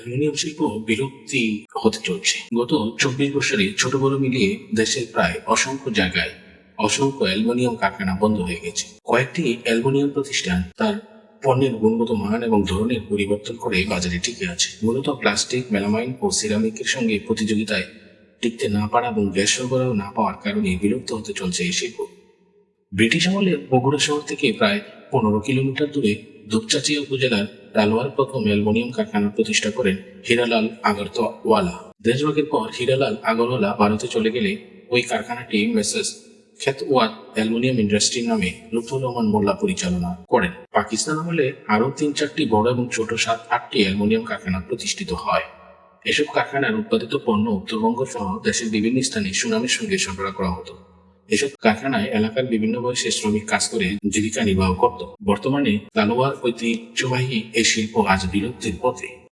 Aluminium শিল্প বিলুপ্তি হতে চলছে। গত 24 বছরে ছোট বড় মিলিয়ে দেশের প্রায় অসংখ্য জায়গায় অসংখ্য অ্যালুমিনিয়াম কারখানা বন্ধ হয়ে গেছে। কয়েকটি অ্যালুমিনিয়াম প্রতিষ্ঠান তার পণ্যের গুণগত মান এবং ধরনের পরিবর্তন করে বাজারে টিকে আছে। মূলত প্লাস্টিক, মেলামাইন ও সিরামিকের সঙ্গে প্রতিযোগিতায় টিকতে না পারা এবং গ্যাস সরবরাহ না পাওয়ার কারণে বিলুপ্ত হতে চলছে এই শিল্প। ব্রিটিশ আমলে বগুড়া শহর থেকে প্রায় 15 কিলোমিটার দূরে দুপচাঁচিয়া উপজেলার তালোয়ার প্রথম অ্যালুমিনিয়াম কারখানা প্রতিষ্ঠা করেন হীরালাল আগরওয়ালা। দেশভাগের পর হীরালাল আগরওয়ালা ভারতে চলে গেলে ওই কারখানাটি মেসেস খেতওয়াত অ্যালুমিনিয়াম ইন্ডাস্ট্রি নামে লুৎফর রহমান মোল্লা পরিচালনা করেন। পাকিস্তান আমলে আরও 3-4টি বড় এবং ছোট 7-8টি অ্যালুমিনিয়াম কারখানা প্রতিষ্ঠিত হয়। এসব কারখানার উৎপাদিত পণ্য উত্তরবঙ্গ সহ দেশের বিভিন্ন স্থানে সুনামের সঙ্গে সরবরাহ করা হতো। এসব কারখানায় এলাকার বিভিন্ন বয়সের শ্রমিক কাজ করে জীবিকা নির্বাহ করত। বর্তমানে তালোয়ার ঐতিহ্যবাহী এই শিল্প আজ বিলুপ্তির পথে।